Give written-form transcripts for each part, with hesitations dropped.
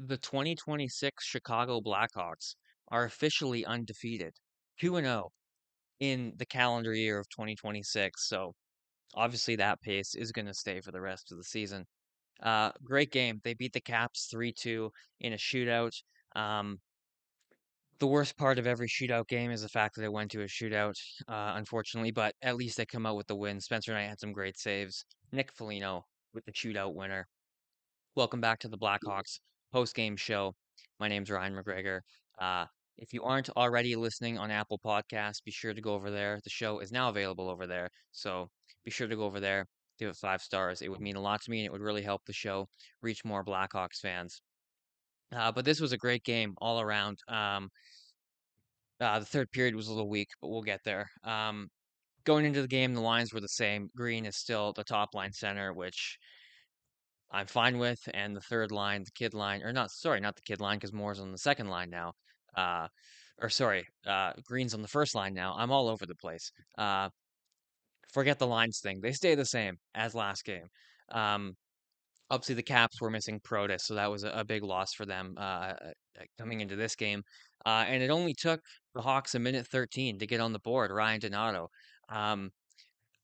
The 2026 Chicago Blackhawks are officially undefeated, 2-0 in the calendar year of 2026. So obviously that pace is going to stay for the rest of the season. Great game. They beat the Caps 3-2 in a shootout. Um, the worst part of every shootout game is the fact that it went to a shootout, unfortunately, but at least they come out with the win. Spencer Knight had some great saves. Nick Foligno with the shootout winner. Welcome back to the Blackhawks post-game show. My name's Ryan McGregor. Uh, if you aren't already listening on Apple Podcasts, be sure to go over there. The show is now available over there, so be sure to go over there, give it 5 stars. It would mean a lot to me, and it would really help the show reach more Blackhawks fans. But this was a great game all around. The third period was a little weak, but we'll get there. Going into the game, the lines were the same. Green is still the top line center, which I'm fine with. And the third line, the kid line, or not, sorry, not the kid line, because Moore's on the second line now. Uh, Green's on the first line now. I'm all over the place. Forget the lines thing. They stay the same as last game. Um, Obviously, the Caps were missing Protas, so that was a big loss for them coming into this game. And it only took the Hawks a minute 13 to get on the board. Ryan Donato. Um,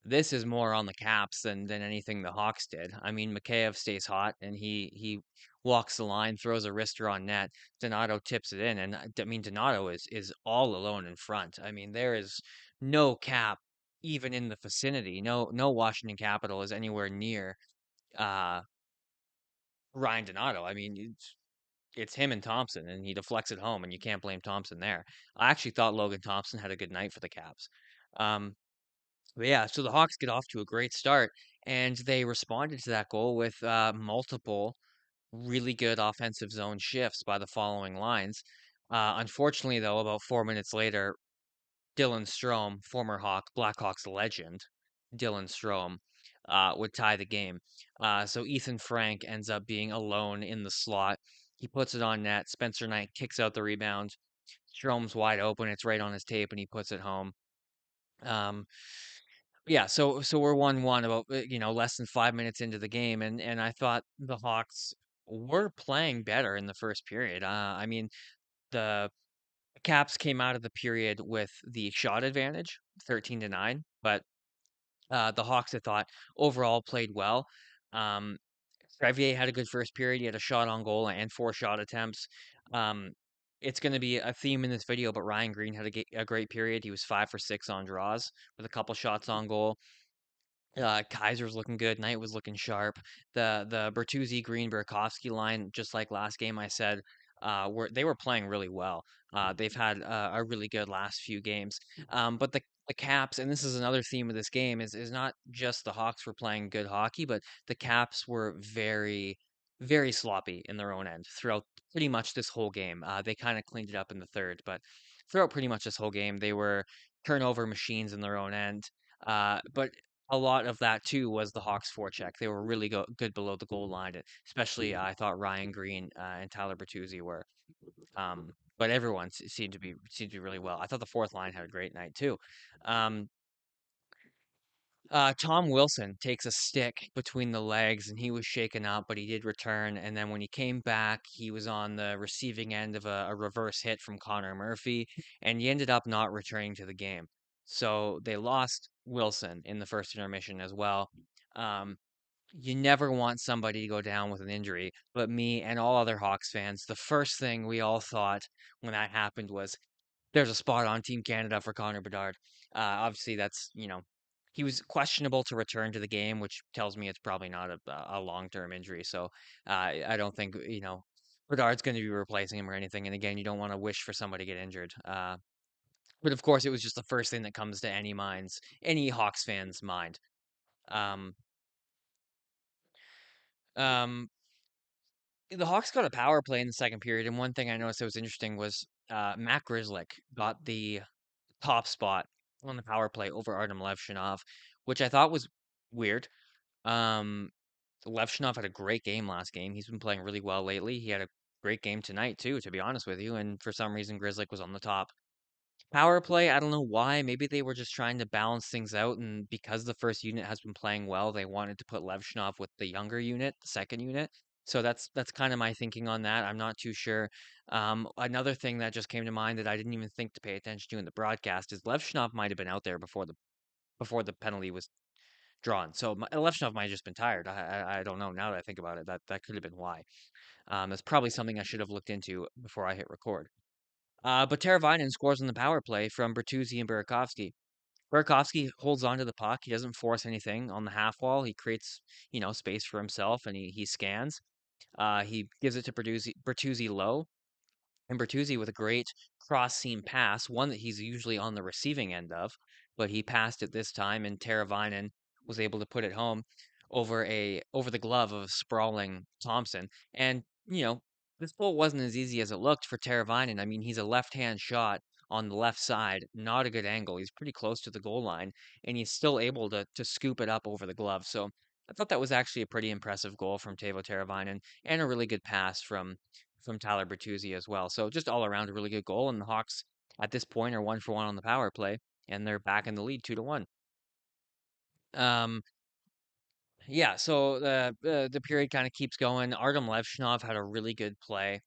this is more on the Caps than anything the Hawks did. I mean, Mikheyev stays hot and he walks the line, throws a wrister on net. Donato tips it in, and I mean Donato is all alone in front. I mean, there is no Cap even in the vicinity. No Washington Capital is anywhere near uh Ryan Donato. I mean, it's him and Thompson, and he deflects it home, and you can't blame Thompson there. I actually thought Logan Thompson had a good night for the Caps. Um, but yeah, so the Hawks get off to a great start, and they responded to that goal with multiple really good offensive zone shifts by the following lines. Unfortunately, though, about 4 minutes later, Dylan Strome, former Hawk, Blackhawks legend, Dylan Strome, would tie the game. So Ethan Frank ends up being alone in the slot. He puts it on net. Spencer Knight kicks out the rebound. Strome's wide open. It's right on his tape, and he puts it home. Um, yeah, so we're 1-1 about less than 5 minutes into the game, and I thought the Hawks were playing better in the first period. I mean the Caps came out of the period with the shot advantage, 13-9, but the Hawks, I thought, overall played well. Um, Crevier had a good first period. He had a shot on goal and 4 shot attempts. Um, it's going to be a theme in this video, but Ryan Green had a great period. He was 5 for 6 on draws with a couple shots on goal. Kaiser's looking good. Knight was looking sharp. The Bertuzzi Green Burakovsky line, just like last game, I said, they were playing really well. They've had a really good last few games. But the Caps, and this is another theme of this game, is not just the Hawks were playing good hockey, but the Caps were very, very sloppy in their own end throughout pretty much this whole game. They kind of cleaned it up in the third, but throughout pretty much this whole game, they were turnover machines in their own end. But a lot of that too was the Hawks' forecheck. They were really good below the goal line, especially I thought Ryan Green and Tyler Bertuzzi were. But everyone seemed to be really well. I thought the fourth line had a great night too. Um, Tom Wilson takes a stick between the legs and he was shaken up, but he did return. And then when he came back, he was on the receiving end of a reverse hit from Connor Murphy, and he ended up not returning to the game. So they lost Wilson in the first intermission as well. Um, you never want somebody to go down with an injury, but me and all other Hawks fans, the first thing we all thought when that happened was there's a spot on Team Canada for Connor Bedard. Obviously, he was questionable to return to the game, which tells me it's probably not a long-term injury. So I don't think Bedard's going to be replacing him or anything. And again, you don't want to wish for somebody to get injured. But of course, it was just the first thing that comes to any Hawks fan's mind. Um, um, the Hawks got a power play in the second period, and one thing I noticed that was interesting was Matt Grzelcyk got the top spot on the power play over Artem Levshinov, which I thought was weird. Um, Levshinov had a great game last game. He's been playing really well lately. He had a great game tonight too, to be honest with you. And for some reason, Grzelcyk was on the top. Power play, I don't know why. Maybe they were just trying to balance things out, and because the first unit has been playing well, they wanted to put Levshinov with the younger unit, the second unit. So that's kind of my thinking on that. I'm not too sure. Another thing that just came to mind that I didn't even think to pay attention to in the broadcast is Lev Schnapp might have been out there before the penalty was drawn. So Levshunov might have just been tired. I don't know. Now that I think about it, that could have been why. That's probably something I should have looked into before I hit record. But Teravainen scores on the power play from Bertuzzi and Burakovsky. Burakovsky holds on to the puck. He doesn't force anything on the half wall. He creates, space for himself, and he scans. He gives it to Bertuzzi low, and Bertuzzi with a great cross seam pass, one that he's usually on the receiving end of, but he passed it this time, and Teravainen was able to put it home over the glove of a sprawling Thompson. And this goal wasn't as easy as it looked for Teravainen. I mean, he's a left-hand shot on the left side, not a good angle. He's pretty close to the goal line, and he's still able to scoop it up over the glove. So I thought that was actually a pretty impressive goal from Teuvo Teravainen, and a really good pass from Tyler Bertuzzi as well. So just all around a really good goal. And the Hawks at this point are 1-for-1 on the power play, and they're back in the lead 2-1. Um, yeah, so the period kind of keeps going. Artem Levshinov had a really good play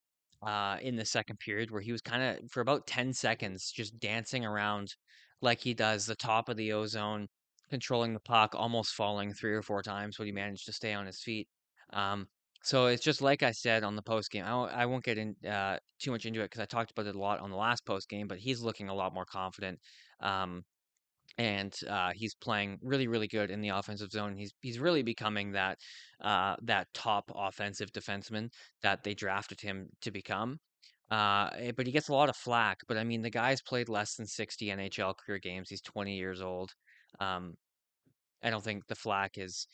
in the second period where he was kind of for about 10 seconds just dancing around like he does the top of the ozone, controlling the puck, almost falling 3 or 4 times, but he managed to stay on his feet. Um, so it's just like I said on the post game. I won't get in too much into it because I talked about it a lot on the last post game, but he's looking a lot more confident. Um, and he's playing really, really good in the offensive zone. He's really becoming that top offensive defenseman that they drafted him to become. But he gets a lot of flack. But I mean, the guy's played less than 60 NHL career games. He's 20 years old. Um, I don't think the flack is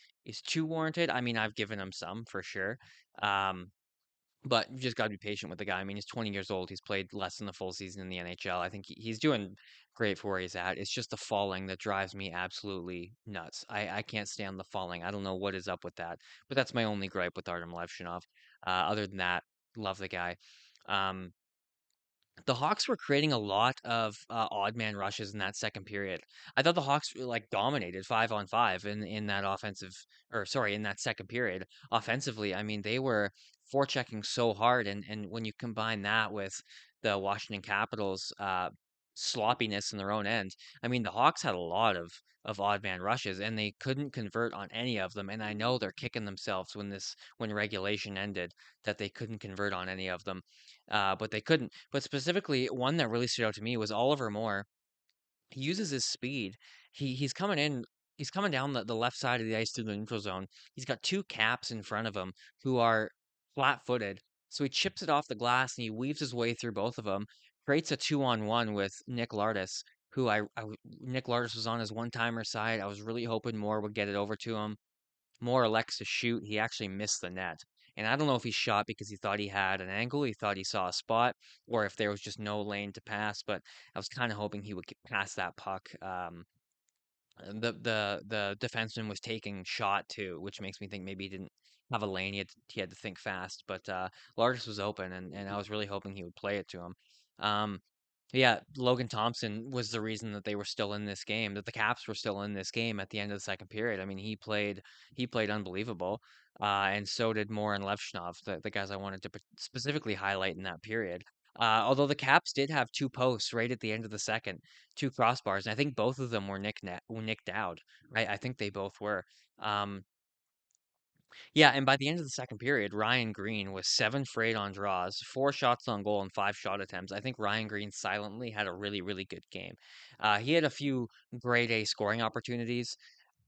too warranted. I mean, I've given him some for sure. Um, but you just got to be patient with the guy. I mean, he's 20 years old. He's played less than a full season in the NHL. I think he's doing great for where he's at. It's just the falling that drives me absolutely nuts. I can't stand the falling. I don't know what is up with that. But that's my only gripe with Artem Levshinov. Other than that, love the guy. Um, the Hawks were creating a lot of odd man rushes in that second period. I thought the Hawks like dominated 5-on-5 in that in that second period offensively. I mean, they were forechecking so hard, and when you combine that with the Washington Capitals sloppiness in their own end, I mean, the Hawks had a lot of odd man rushes, and they couldn't convert on any of them. And I know they're kicking themselves when regulation ended that they couldn't convert on any of them, but they couldn't. But specifically, one that really stood out to me was Oliver Moore. He uses his speed. He's coming in. He's coming down the left side of the ice through the neutral zone. He's got two caps in front of him who are flat-footed. So he chips it off the glass and he weaves his way through both of them. Creates a 2-on-1 with Nick Lardis, who Nick Lardis was on his one-timer side. I was really hoping Moore would get it over to him. Moore elects to shoot. He actually missed the net. And I don't know if he shot because he thought he had an angle, he thought he saw a spot, or if there was just no lane to pass. But I was kind of hoping he would get past that puck. The defenseman was taking shot too, which makes me think maybe he didn't have a lane. He had to think fast. But Lardis was open, and I was really hoping he would play it to him. Um, yeah, Logan Thompson was the reason that they were still in this game, that the Caps were still in this game at the end of the second period. I mean, he played unbelievable, and so did Moore and Levshinov, the guys I wanted to specifically highlight in that period. Although the Caps did have two posts right at the end of the second, two crossbars, and I think both of them were nicked out. Right, I think they both were. Um, yeah, and by the end of the second period, Ryan Green was 7 for 8 on draws, 4 shots on goal, and 5 shot attempts. I think Ryan Green silently had a really, really good game. He had a few grade A scoring opportunities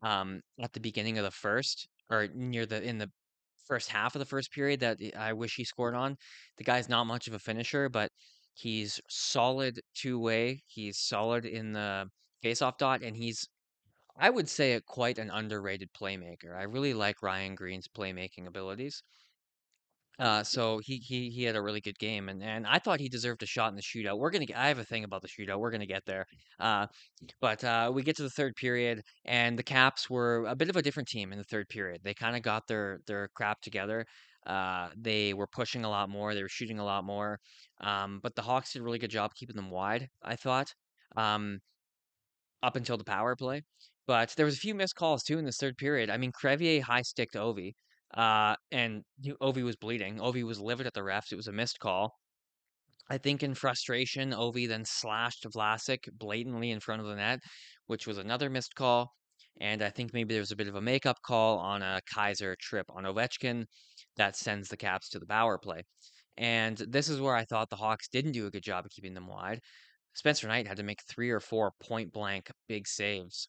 at the beginning of the first, or near the in the first half of the first period that I wish he scored on. The guy's not much of a finisher, but he's solid two-way. He's solid in the faceoff dot, and he's I would say it quite an underrated playmaker. I really like Ryan Green's playmaking abilities. So he had a really good game, and I thought he deserved a shot in the shootout. I have a thing about the shootout. We're gonna get there. But we get to the third period, and the Caps were a bit of a different team in the third period. They kind of got their crap together. They were pushing a lot more. They were shooting a lot more. But the Hawks did a really good job keeping them wide, I thought. Um, up until the power play. But there was a few missed calls too in this third period. I mean, Crevier high sticked Ovi. And Ovi was bleeding. Ovi was livid at the refs. It was a missed call. I think in frustration, Ovi then slashed Vlasic blatantly in front of the net, which was another missed call. And I think maybe there was a bit of a makeup call on a Kaiser trip on Ovechkin that sends the Caps to the power play. And this is where I thought the Hawks didn't do a good job of keeping them wide. Spencer Knight had to make 3 or 4 point blank big saves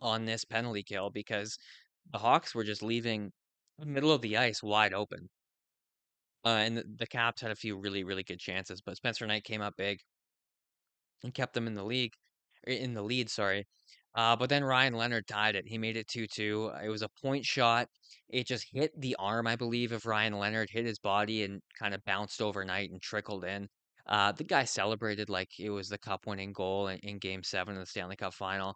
on this penalty kill because the Hawks were just leaving the middle of the ice wide open. And the Caps had a few really, really good chances, but Spencer Knight came up big and kept them in the lead, sorry. But then Ryan Leonard tied it. He made it 2-2. It was a point shot. It just hit the arm, I believe, of Ryan Leonard, hit his body and kind of bounced overnight and trickled in. The guy celebrated like it was the cup winning goal in game 7 of the Stanley Cup final,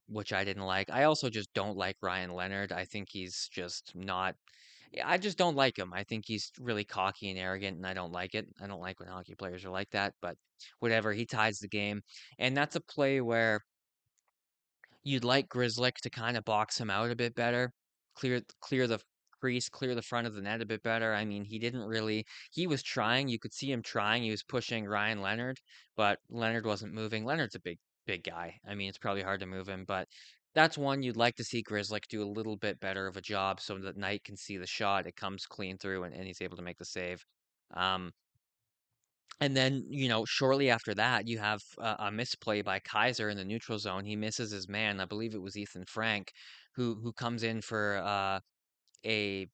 which I didn't like. I also just don't like Ryan Leonard. I think he's just not yeah, I just don't like him. I think he's really cocky and arrogant, and I don't like it. I don't like when hockey players are like that, but whatever. He ties the game. And that's a play where you'd like Grizzlick to kind of box him out a bit better, clear the crease, clear the front of the net a bit better. I mean, he didn't really. He was trying. You could see him trying. He was pushing Ryan Leonard, but Leonard wasn't moving. Leonard's a big guy. I mean, it's probably hard to move him, but that's one you'd like to see Grizzlick do a little bit better of a job so that Knight can see the shot. It comes clean through, and he's able to make the save. Um, and then, shortly after that, you have a misplay by Kaiser in the neutral zone. He misses his man. I believe it was Ethan Frank, who comes in for a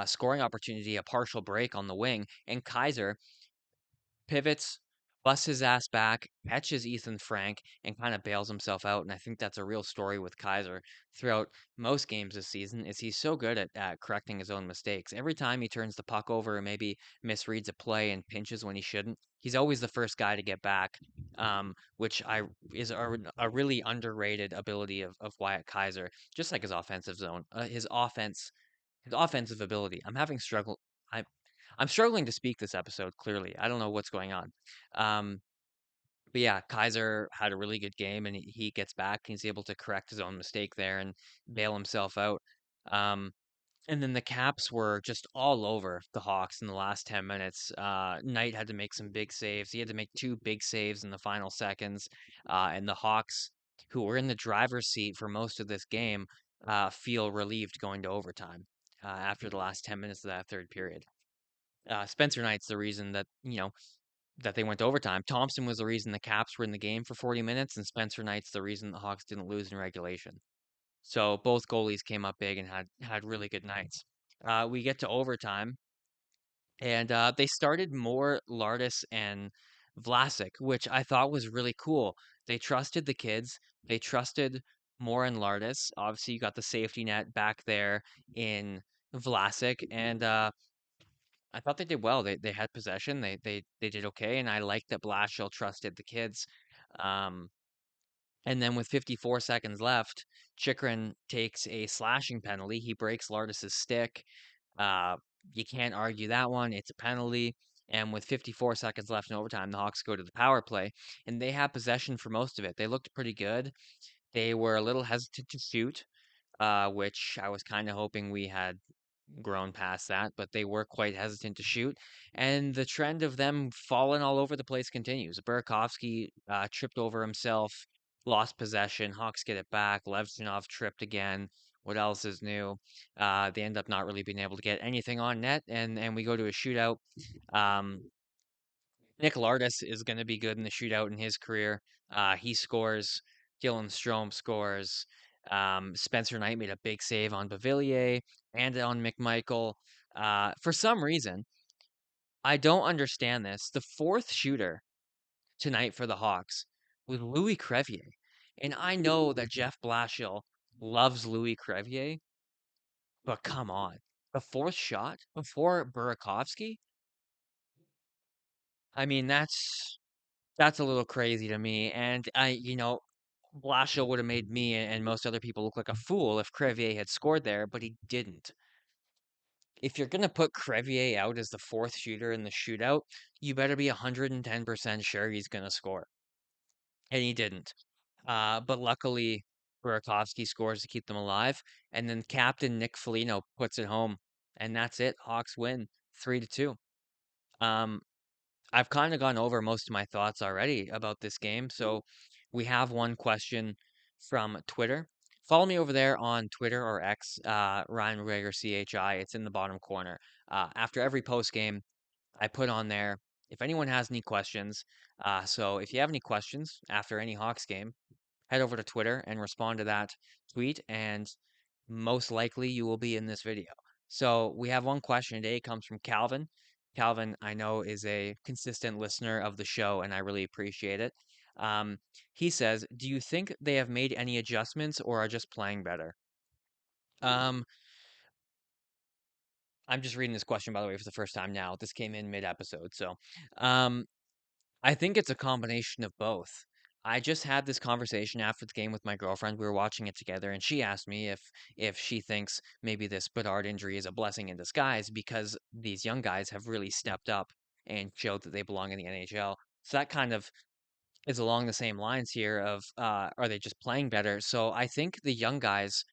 scoring opportunity, a partial break on the wing, and Kaiser pivots, busts his ass back, catches Ethan Frank, and kind of bails himself out. And I think that's a real story with Kaiser throughout most games this season is he's so good at correcting his own mistakes. Every time he turns the puck over or maybe misreads a play and pinches when he shouldn't, he's always the first guy to get back, which I is a really underrated ability of Wyatt Kaiser, just like his offensive zone, his offensive ability. I I'm struggling to speak this episode, clearly. I don't know what's going on. Um, but yeah, Kaiser had a really good game and he gets back and he's able to correct his own mistake there and bail himself out. Um, and then the Caps were just all over the Hawks in the last 10 minutes. Knight had to make some big saves. He had to make 2 big saves in the final seconds. And the Hawks, who were in the driver's seat for most of this game, feel relieved going to overtime after the last 10 minutes of that third period. Spencer Knight's the reason that they went to overtime. Thompson was the reason the Caps were in the game for 40 minutes, and Spencer Knight's the reason the Hawks didn't lose in regulation. So both goalies came up big and had really good nights. We get to overtime, and they started more Lardis and Vlasic, which I thought was really cool. They trusted the kids. They trusted more in Lardis. Obviously, you got the safety net back there in Vlasic, and I thought they did well. They had possession. They did okay, and I liked that Blashill trusted the kids. Um, and then with 54 seconds left, Chikrin takes a slashing penalty. He breaks Lardis's stick. Uh, you can't argue that one. It's a penalty. And with 54 seconds left in overtime, the Hawks go to the power play, and they have possession for most of it. They looked pretty good. They were a little hesitant to shoot, which I was kind of hoping we had grown past that, but they were quite hesitant to shoot. And the trend of them falling all over the place continues. Burakovsky tripped over himself, lost possession. Hawks get it back. Levchinov tripped again. What else is new? They end up not really being able to get anything on net, and we go to a shootout. Um, Nick Lardis is going to be good in the shootout in his career. He scores. Dylan Strome scores. Spencer Knight made a big save on Bavillier and on McMichael. For some reason, I don't understand this. The fourth shooter tonight for the Hawks was Louis Crevier. And I know that Jeff Blashill loves Louis Crevier, but come on. The fourth shot before Burakovsky? I mean, that's a little crazy to me. And Blashill would have made me and most other people look like a fool if Crevier had scored there, but he didn't. If you're gonna put Crevier out as the fourth shooter in the shootout, you better be 110% sure he's gonna score. And he didn't. But luckily, Burakovsky scores to keep them alive, and then captain Nick Foligno puts it home, and that's it. Hawks win 3-2. Um, I've kind of gone over most of my thoughts already about this game. So we have one question from Twitter. Follow me over there on Twitter or X, Ryan McGregor CHI. It's in the bottom corner. After every post game, I put on there if anyone has any questions. So if you have any questions after any Hawks game, head over to Twitter and respond to that tweet, and most likely you will be in this video. So we have one question today. It comes from Calvin. Calvin, I know, is a consistent listener of the show, and I really appreciate it. Um, he says, "Do you think they have made any adjustments or are just playing better?" Um, I'm just reading this question, by the way, for the first time now. This came in mid-episode, so um, I think it's a combination of both. I just had this conversation after the game with my girlfriend. We were watching it together, and she asked me if she thinks maybe this Bedard injury is a blessing in disguise because these young guys have really stepped up and showed that they belong in the NHL. So that kind of is along the same lines here of are they just playing better? So I think the young guys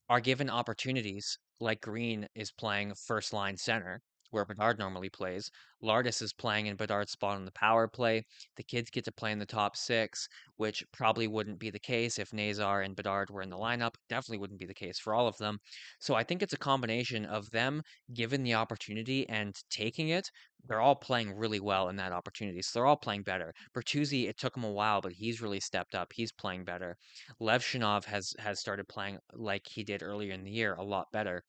are given opportunities, like Green is playing first line center, where Bedard normally plays. Lardis is playing in Bedard's spot on the power play. The kids get to play in the top six, which probably wouldn't be the case if Nazar and Bedard were in the lineup. Definitely wouldn't be the case for all of them. So I think it's a combination of them given the opportunity and taking it. They're all playing really well in that opportunity. So they're all playing better. Bertuzzi, it took him a while, but he's really stepped up. He's playing better. Levshinov has started playing like he did earlier in the year a lot better.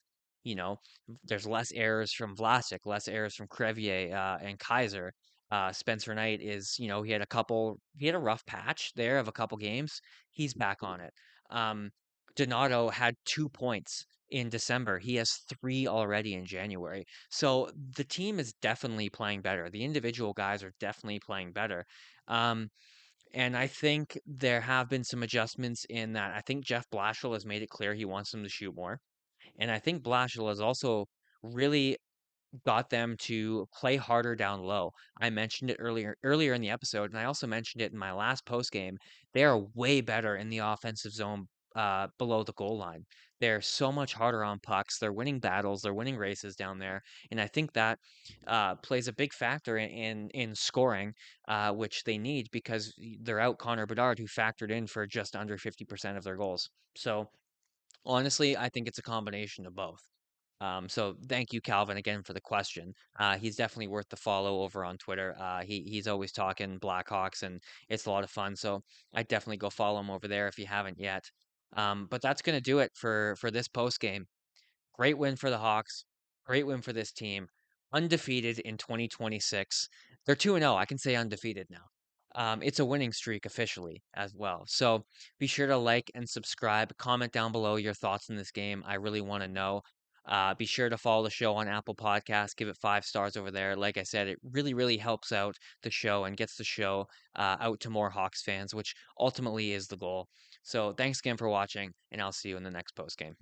You know, there's less errors from Vlasic, less errors from Crevier and Kaiser. Spencer Knight is, he had a rough patch there of a couple games. He's back on it. Donato had 2 points in December. He has three already in January. So the team is definitely playing better. The individual guys are definitely playing better. Um, and I think there have been some adjustments in that. I think Jeff Blashill has made it clear he wants them to shoot more. And I think Blashill has also really got them to play harder down low. I mentioned it earlier in the episode, and I also mentioned it in my last post game. They are way better in the offensive zone below the goal line. They're so much harder on pucks. They're winning battles. They're winning races down there, and I think that plays a big factor in scoring, which they need because they're out Connor Bedard, who factored in for just under 50% of their goals. So honestly, I think it's a combination of both. So thank you, Calvin, again for the question. He's definitely worth the follow over on Twitter. He's always talking Blackhawks, and it's a lot of fun. So I'd definitely go follow him over there if you haven't yet. But that's gonna do it for this post game. Great win for the Hawks. Great win for this team. Undefeated in 2026. They're 2-0. I can say undefeated now. It's a winning streak officially as well. So be sure to like and subscribe. Comment down below your thoughts on this game. I really want to know. Be sure to follow the show on Apple Podcasts. Give it 5 stars over there. Like I said, it really, really helps out the show and gets the show out to more Hawks fans, which ultimately is the goal. So thanks again for watching, and I'll see you in the next post game.